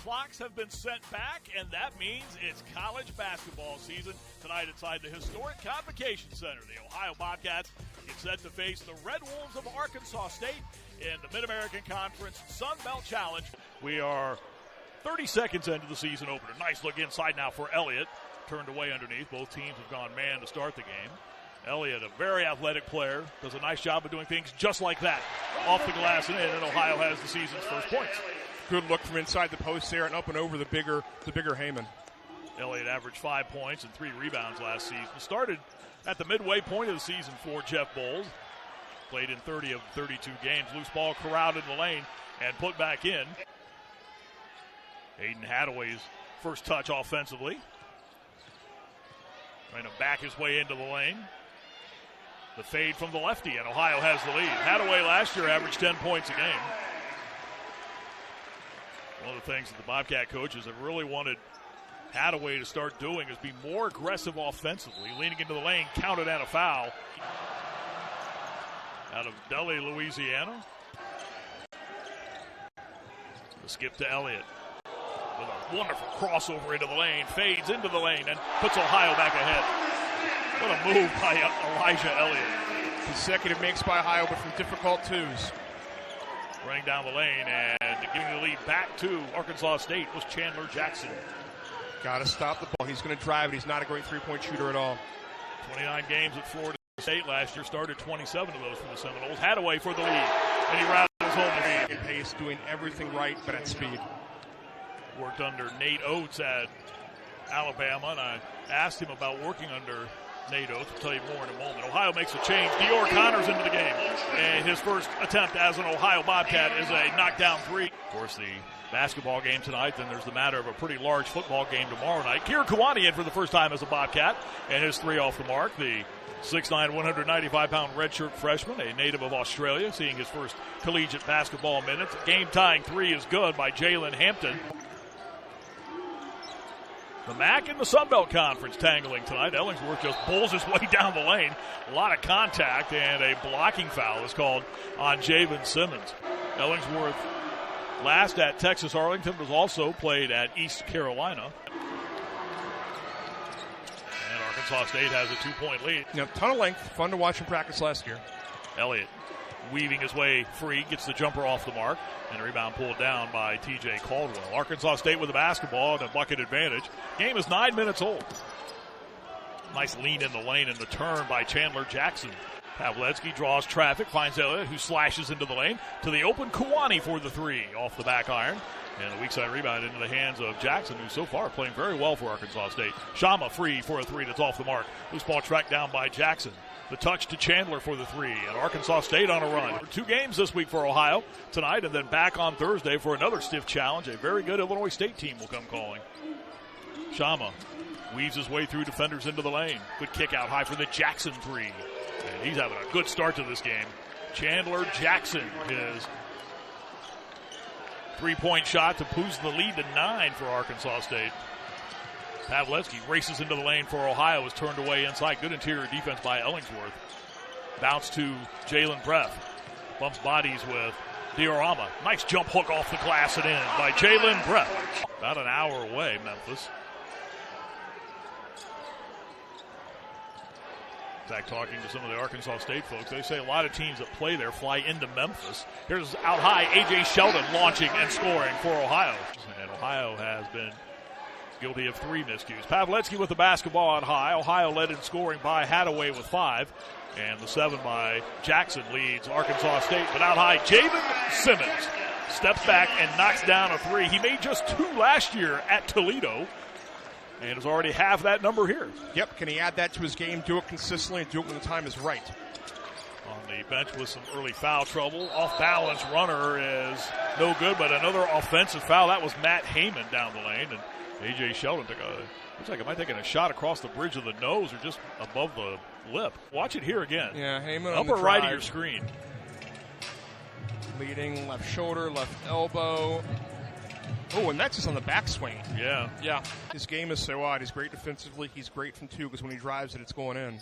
clocks have been set back, and that means it's college basketball season. Tonight inside the historic Convocation Center, the Ohio Bobcats get set to face the Red Wolves of Arkansas State in the Mid-American Conference Sun Belt Challenge. We are 30 seconds into the season opener. Nice look inside now for Elliott. Turned away underneath. Both teams have gone man to start the game. Elliott, a very athletic player, does a nice job of doing things just like that. Off the glass and in, and Ohio has the season's first points. Good look from inside the post there and up and over the bigger Heyman. Elliott averaged 5 points and 3 rebounds last season. Started at the midway point of the season for Jeff Bowles. Played in 30 of 32 games. Loose ball corralled in the lane and put back in. Aiden Hadaway's first touch offensively. Trying to back his way into the lane. The fade from the lefty, and Ohio has the lead. Hadaway last year averaged 10 points a game. One of the things that the Bobcat coaches have really wanted Hadaway to start doing is be more aggressive offensively, leaning into the lane, counted and a foul. Out of Delhi, Louisiana. The skip to Elliott. With a wonderful crossover into the lane, fades into the lane, and puts Ohio back ahead. What a move by Elijah Elliott. Consecutive makes by Ohio, but from difficult twos. Running down the lane and giving the lead back to Arkansas State was Chandler Jackson. Got to stop the ball. He's going to drive it. He's not a great three-point shooter at all. 29 games at Florida State last year. Started 27 of those for the Seminoles. Hadaway for the lead, and he rattles home the lead. In pace, doing everything right, but at speed. Worked under Nate Oates at Alabama, and I asked him about working under Nate Oates. We'll tell you more in a moment. Ohio makes a change. Dior Connors into the game. And his first attempt as an Ohio Bobcat is a knockdown three. Of course, the basketball game tonight, then there's the matter of a pretty large football game tomorrow night. Kira Kawani in for the first time as a Bobcat, and his three off the mark. The 6'9", 195-pound redshirt freshman, a native of Australia, seeing his first collegiate basketball minutes. Game-tying three is good by Jalen Hampton. The MAC and the Sun Belt Conference tangling tonight. Ellingsworth just pulls his way down the lane. A lot of contact, and a blocking foul is called on Javen Simmons. Ellingsworth, last at Texas Arlington, was also played at East Carolina. And Arkansas State has a 2-point lead. Ton of length. Fun to watch in practice last year. Elliott weaving his way free, gets the jumper off the mark, and a rebound pulled down by T.J. Caldwell. Arkansas State with the basketball and a bucket advantage. Game is 9 minutes old. Nice lean in the lane and the turn by Chandler Jackson. Pavletsky draws traffic, finds Elliott, who slashes into the lane to the open Kawani for the three off the back iron. And a weak side rebound into the hands of Jackson, who so far playing very well for Arkansas State. Shama free for a three that's off the mark. Loose ball tracked down by Jackson. The touch to Chandler for the three, and Arkansas State on a run. 2 games this week for Ohio tonight, and then back on Thursday for another stiff challenge. A very good Illinois State team will come calling. Shama weaves his way through defenders into the lane. Good kick out high for the Jackson three. And he's having a good start to this game. Chandler Jackson, his 3-point shot to boost the lead to 9 for Arkansas State. Pavletsky races into the lane for Ohio, is turned away inside. Good interior defense by Ellingsworth. Bounce to Jalen Breath. Bumps bodies with Diorama. Nice jump hook off the glass and in by Jalen Breath. About an hour away, Memphis. Zach talking to some of the Arkansas State folks. They say a lot of teams that play there fly into Memphis. Here's out high, A.J. Sheldon launching and scoring for Ohio. And Ohio has been guilty of 3 miscues. Pavletsky with the basketball on high. Ohio led in scoring by Hadaway with 5. And the 7 by Jackson leads Arkansas State. But out high, Javen Simmons steps back and knocks down a 3. He made just 2 last year at Toledo. And has already half that number here. Yep, can he add that to his game, do it consistently, and do it when the time is right? On the bench with some early foul trouble. Off-balance runner is no good, but another offensive foul. That was Matt Heyman down the lane. And A.J. Sheldon looks like it might taking a shot across the bridge of the nose or just above the lip. Watch it here again. Yeah, Heyman upper on the right drive. of your screen. Leading left shoulder, left elbow. Oh, and that's just on the backswing. Yeah. His game is so odd. He's great defensively. He's great from 2 because when he drives it, it's going in.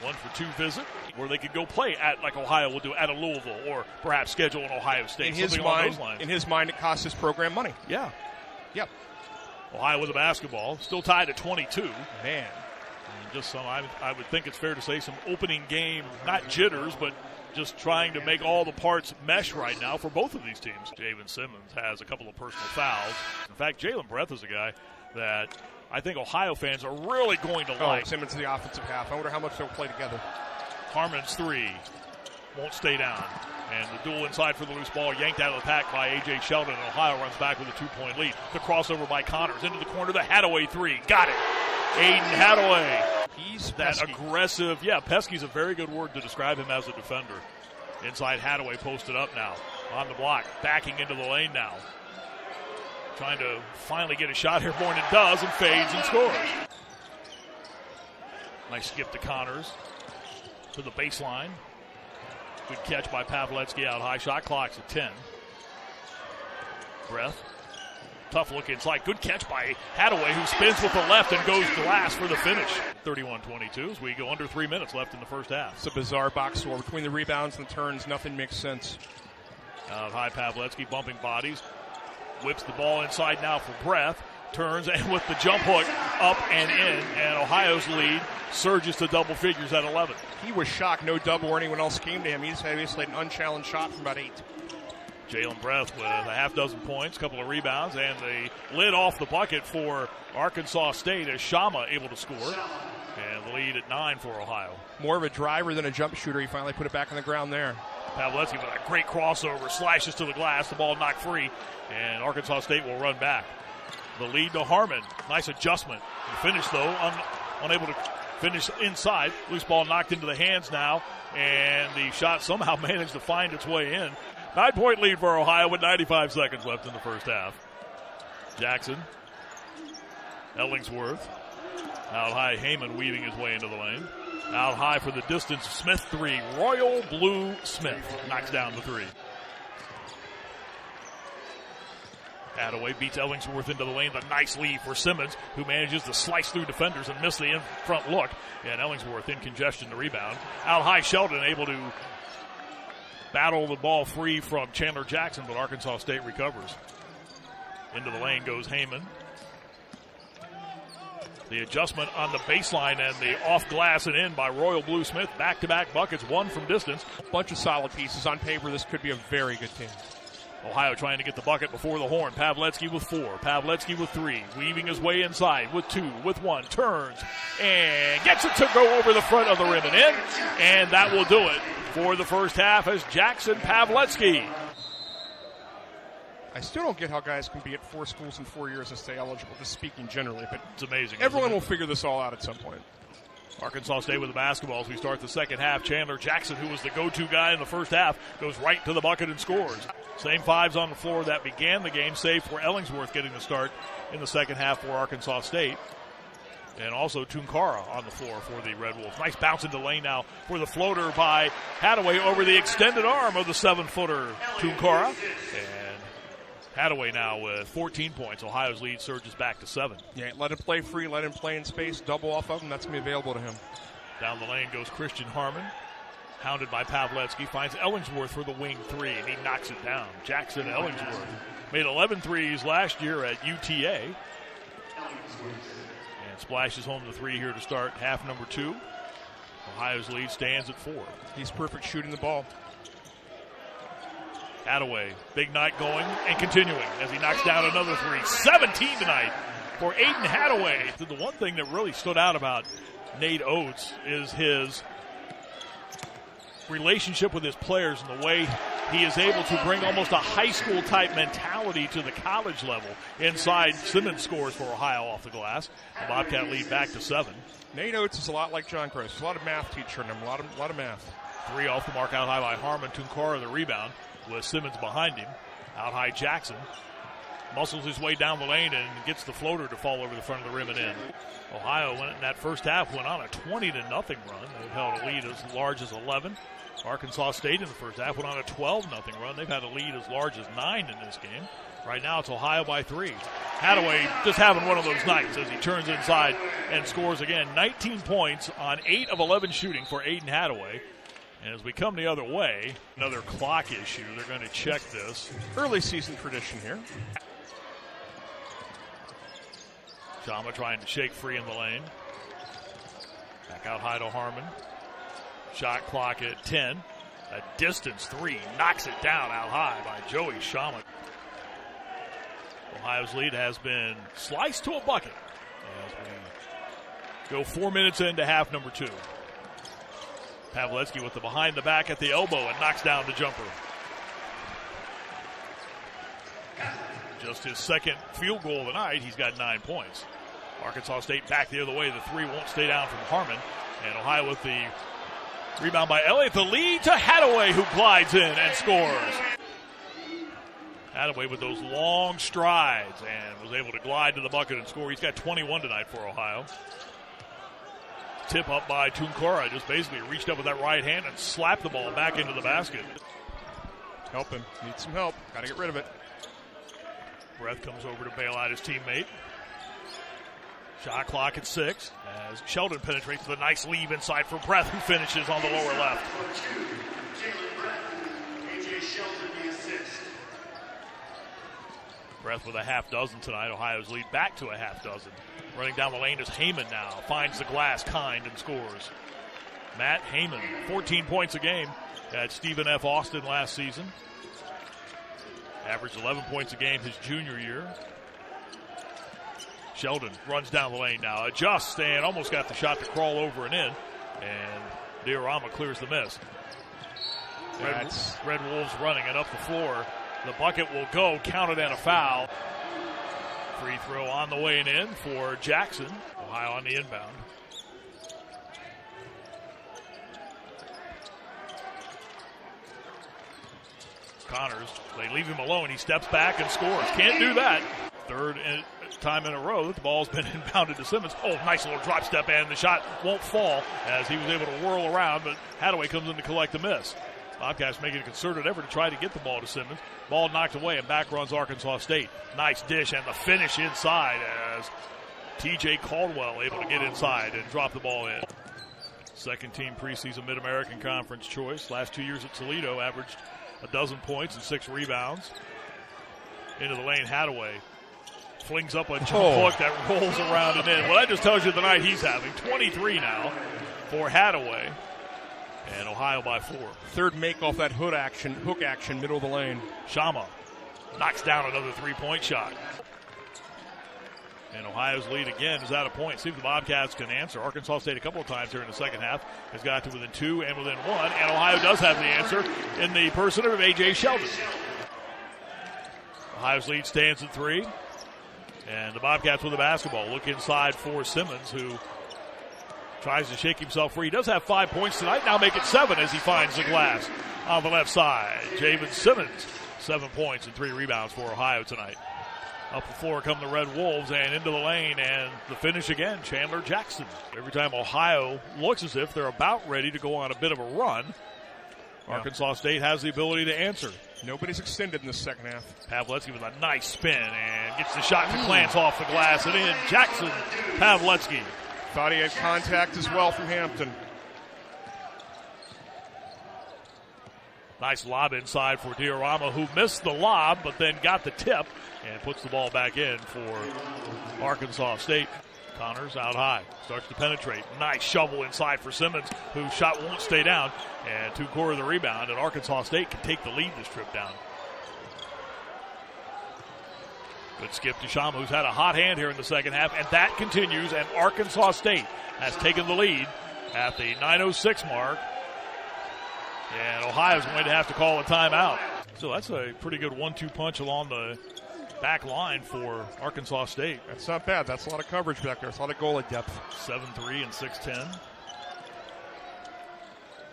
1 for 2 visit where they could go play at, like Ohio will do, at a Louisville or perhaps schedule an Ohio State. In his mind, it costs his program money. Yeah. Yep. Ohio with the basketball, still tied at 22. Man. And just some, I would think it's fair to say, some opening game, not jitters, but just trying to make all the parts mesh right now for both of these teams. Javen Simmons has a couple of personal fouls. In fact, Jalen Breath is a guy that I think Ohio fans are really going to like. Simmons in the offensive half. I wonder how much they'll play together. Harmon's three won't stay down. And the duel inside for the loose ball yanked out of the pack by A.J. Sheldon. And Ohio runs back with a 2-point lead. The crossover by Connors into the corner. The Hadaway three. Got it. Aiden Hadaway. He's that pesky. Aggressive. Yeah, pesky's a very good word to describe him as a defender. Inside Hadaway posted up now. On the block. Backing into the lane now. Trying to finally get a shot here. Bourne does and fades and scores. Nice skip to Connors. To the baseline. Good catch by Pavletsky out high. Shot clock's at 10. Breath. Tough look inside. Good catch by Hadaway, who spins with the left and goes glass for the finish. 31-22 as we go under 3 minutes left in the first half. It's a bizarre box score. Between the rebounds and the turns, nothing makes sense. Out high, Pavletsky bumping bodies. Whips the ball inside now for Breath. Turns and with the jump hook up and in. And Ohio's lead surges to double figures at 11. He was shocked. No double or anyone else came to him. He just had an unchallenged shot from about 8. Jalen Breath with a half dozen points, couple of rebounds, and the lid off the bucket for Arkansas State as Shama able to score. And the lead at 9 for Ohio. More of a driver than a jump shooter. He finally put it back on the ground there. Pavletsky with a great crossover, slashes to the glass, the ball knocked free, and Arkansas State will run back. The lead to Harmon. Nice adjustment. The finish, though, unable to finish inside. Loose ball knocked into the hands now, and the shot somehow managed to find its way in. 9-point lead for Ohio with 95 seconds left in the first half. Jackson. Ellingsworth. Out high, Heyman weaving his way into the lane. Out high for the distance, Smith three. Royal Blue Smith knocks down the three. Hadaway beats Ellingsworth into the lane. The nice lead for Simmons, who manages to slice through defenders and miss the in-front look. And Ellingsworth in congestion to rebound. Out high, Sheldon able to battle the ball free from Chandler Jackson, but Arkansas State recovers. Into the lane goes Heyman. The adjustment on the baseline and the off glass and in by Royal Blue Smith. Back-to-back buckets, one from distance. A bunch of solid pieces. On paper, this could be a very good team. Ohio trying to get the bucket before the horn. Pavletsky with 4. Pavletsky with 3. Weaving his way inside with 2, with 1. Turns and gets it to go over the front of the rim and in. And that will do it for the first half as Jackson Pavletsky. I still don't get how guys can be at 4 schools in 4 years and stay eligible, just speaking generally. But it's amazing. Everyone will figure this all out at some point. Arkansas State with the basketball as we start the second half. Chandler Jackson, who was the go-to guy in the first half, goes right to the bucket and scores. Same fives on the floor that began the game, save for Ellingsworth getting the start in the second half for Arkansas State. And also Tunkara on the floor for the Red Wolves. Nice bounce into the lane now for the floater by Hadaway over the extended arm of the 7-footer Tunkara. And Hadaway now with 14 points. Ohio's lead surges back to 7. Yeah, let him play free, let him play in space, double off of him. That's going to be available to him. Down the lane goes Christian Harmon. Hounded by Pavletsky. Finds Ellingsworth for the wing 3, and he knocks it down. Jackson Ellingsworth made 11 threes last year at UTA. And splashes home the 3 here to start half number 2. Ohio's lead stands at 4. He's perfect shooting the ball. Hadaway, big night going and continuing as he knocks down another 3. 17 tonight for Aiden Hadaway. The one thing that really stood out about Nate Oates is his relationship with his players and the way he is able to bring almost a high school type mentality to the college level. Inside, Simmons scores for Ohio off the glass. The Bobcat lead back to 7. Nate Oates is a lot like John Gross. There's a lot of math teacher in him, a lot of math. 3 off the mark, out high by Harmon. Tunkara the rebound with Simmons behind him. Out high Jackson muscles his way down the lane and gets the floater to fall over the front of the rim and in. Ohio went in that first half, went on a 20-0 run. They've held a lead as large as 11. Arkansas State in the first half went on a 12-0 run. They've had a lead as large as 9 in this game. Right now it's Ohio by 3. Hadaway just having one of those nights as he turns inside and scores again. 19 points on 8 of 11 shooting for Aiden Hadaway. And as we come the other way, another clock issue. They're going to check this. Early season tradition here. Shama trying to shake free in the lane. Back out high to Harmon. Shot clock at 10. A distance 3. Knocks it down out high by Joey Shama. Ohio's lead has been sliced to a bucket as we go 4 minutes into half number 2. Pavletsky with the behind the back at the elbow and knocks down the jumper. Just his second field goal of the night. He's got 9 points. Arkansas State back the other way. The 3 won't stay down from Harmon. And Ohio with the rebound by Elliott. The lead to Hadaway, who glides in and scores. Hadaway with those long strides and was able to glide to the bucket and score. He's got 21 tonight for Ohio. Tip up by Tunkora. Just basically reached up with that right hand and slapped the ball back into the basket. Help him. Needs some help. Got to get rid of it. Breath comes over to bail out his teammate. Shot clock at 6 as Sheldon penetrates with a nice leave inside for Breath, who finishes on the lower left. Breath with a half dozen tonight. Ohio's lead back to a half dozen. Running down the lane is Heyman now. Finds the glass, Kind, and scores. Matt Heyman, 14 points a game at Stephen F. Austin last season. Averaged 11 points a game his junior year. Sheldon runs down the lane now. Adjusts and almost got the shot to crawl over and in. And Diorama clears the miss. Red Wolves running it up the floor. The bucket will go, counted and a foul. Free throw on the way and in for Jackson. Ohio on the inbound. Connors, they leave him alone. He steps back and scores. Can't do that. Third time in a row that the ball's been inbounded to Simmons. Oh, nice little drop step, and the shot won't fall as he was able to whirl around, but Hadaway comes in to collect the miss. Bobcats making a concerted effort to try to get the ball to Simmons. Ball knocked away, and back runs Arkansas State. Nice dish, and the finish inside as T.J. Caldwell able to get inside and drop the ball in. Second team preseason Mid-American Conference choice. Last 2 years at Toledo, averaged 12 points and 6 rebounds. Into the lane, Hadaway flings up a jump hook that rolls around and in. Well, that just tells you the night he's having. 23 now for Hadaway. And Ohio by 4. Third make off that hook action, middle of the lane. Shama knocks down another 3-point shot. And Ohio's lead again is out of points. See if the Bobcats can answer. Arkansas State a couple of times here in the second half has got to within 2 and within 1. And Ohio does have the answer in the person of A.J. Sheldon. Ohio's lead stands at 3. And the Bobcats with the basketball. Look inside for Simmons, who tries to shake himself free. He does have 5 points tonight. Now make it 7 as he finds the glass on the left side. Javen Simmons, 7 points and 3 rebounds for Ohio tonight. Up the floor come the Red Wolves and into the lane, and the finish again, Chandler Jackson. Every time Ohio looks as if they're about ready to go on a bit of a run, Arkansas State has the ability to answer. Nobody's extended in the second half. Pavletsky with a nice spin and gets the shot to glance off the glass and in. Jackson, Pavletsky. Thought he had contact as well from Hampton. Nice lob inside for Diorama, who missed the lob but then got the tip and puts the ball back in for Arkansas State. Connors out high, starts to penetrate. Nice shovel inside for Simmons, whose shot won't stay down. And Tunkora the rebound, and Arkansas State can take the lead this trip down. Good skip to Shama, who's had a hot hand here in the second half, and that continues, and Arkansas State has taken the lead at the 9:06 mark. And Ohio's going to have to call a timeout. So that's a pretty good 1-2 punch along the back line for Arkansas State. That's not bad. That's a lot of coverage back there. It's a lot of goalie depth. 7-3 and 6-10.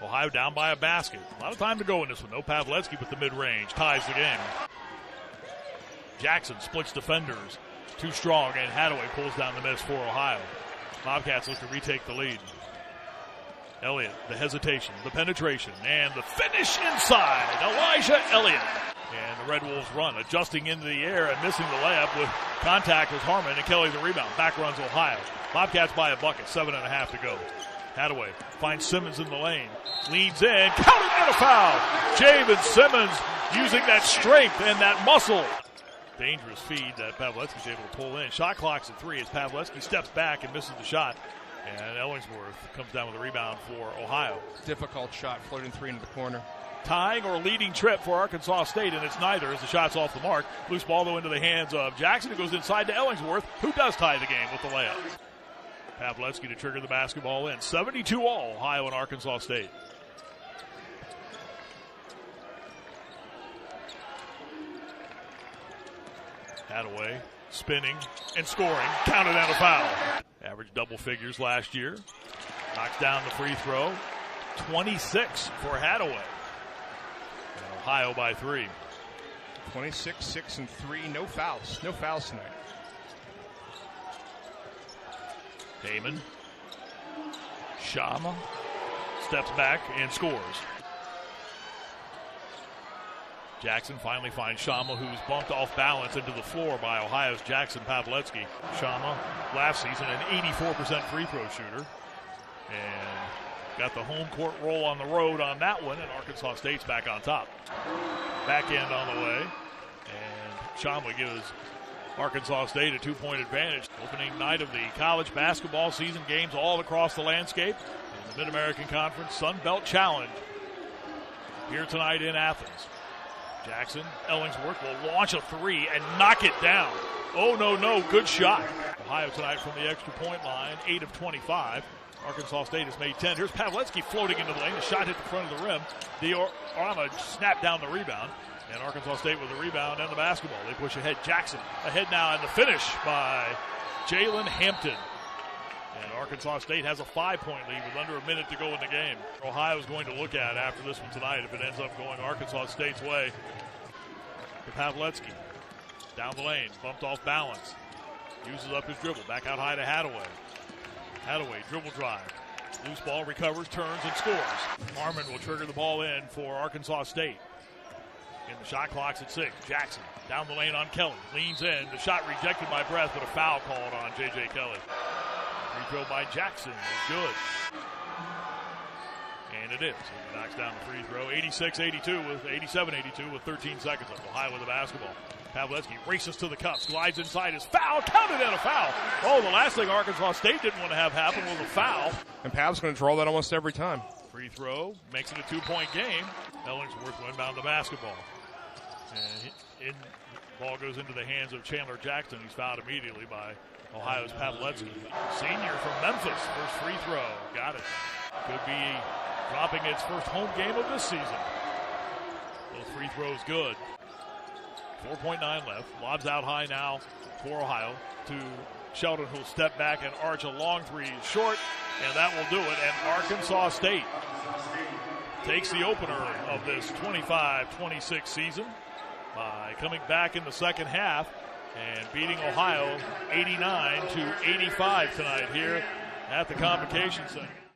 Ohio down by a basket. A lot of time to go in this one. No Pavletsky with the mid-range. Ties the game. Jackson splits defenders. Too strong, and Hadaway pulls down the miss for Ohio. Bobcats look to retake the lead. Elliott, the hesitation, the penetration, and the finish inside. Elijah Elliott. And the Red Wolves run, adjusting into the air and missing the layup with contact with Harmon, and Kelly the rebound. Back runs Ohio. Bobcats by a bucket, 7.5 to go. Hadaway finds Simmons in the lane, leans in, counted and a foul. Javen Simmons using that strength and that muscle. Dangerous feed that Pavletsky's able to pull in. Shot clock's at 3 as Pavletsky steps back and misses the shot. And Ellingsworth comes down with a rebound for Ohio. Difficult shot, floating 3 into the corner. Tying or leading trip for Arkansas State, and it's neither as the shot's off the mark. Loose ball, though, into the hands of Jackson, who goes inside to Ellingsworth, who does tie the game with the layup. Pavletsky to trigger the basketball in. 72-all, Ohio and Arkansas State. Hadaway spinning and scoring. Counted and a foul. Average double figures last year. Knocks down the free throw. 26 for Hadaway. And Ohio by 3. 26, 6, and 3. No fouls. No fouls tonight. Damon. Shama steps back and scores. Jackson finally finds Shama, who's bumped off balance into the floor by Ohio's Jackson Pavletsky. Shama, last season, an 84% free throw shooter. And got the home court roll on the road on that one, and Arkansas State's back on top. Back end on the way. And Shama gives Arkansas State a 2-point advantage. Opening night of the college basketball season, games all across the landscape. In the Mid-American Conference Sun Belt Challenge here tonight in Athens. Jackson, Ellingsworth will launch a 3 and knock it down. Oh, no, good shot. Ohio tonight from the extra point line, 8 of 25. Arkansas State has made 10. Here's Pavletsky floating into the lane. The shot hit the front of the rim. Diorama snapped down the rebound. And Arkansas State with the rebound and the basketball. They push ahead. Jackson ahead now, and the finish by Jalen Hampton. And Arkansas State has a 5-point lead with under a minute to go in the game. Ohio's going to look at after this one tonight if it ends up going Arkansas State's way. To Pavletsky. Down the lane, bumped off balance. Uses up his dribble. Back out high to Hadaway. Hadaway, dribble drive. Loose ball, recovers, turns, and scores. Harmon will trigger the ball in for Arkansas State. And the shot clock's at 6. Jackson down the lane on Kelly. Leans in. The shot rejected by Breath, but a foul called on J.J. Kelly. Free throw by Jackson is good. And it is. He knocks down the free throw. 87-82 with 13 seconds left. Ohio with the basketball. Pavletsky races to the cups, glides inside, his foul, counted and a foul. Oh, the last thing Arkansas State didn't want to have happen was a foul. And Pav's going to draw that almost every time. Free throw makes it a 2-point game. Ellingsworth will inbound the basketball. And ball goes into the hands of Chandler Jackson. He's fouled immediately by Ohio's Pavletsky. Senior from Memphis, first free throw. Got it. Could be dropping its first home game of this season. Those free throws good. 4.9 left. Lobs out high now for Ohio to Sheldon, who'll step back and arch a long 3 short, and that will do it. And Arkansas State takes the opener of this 25-26 season by coming back in the second half and beating Ohio 89-85 tonight here at the Convocation Center.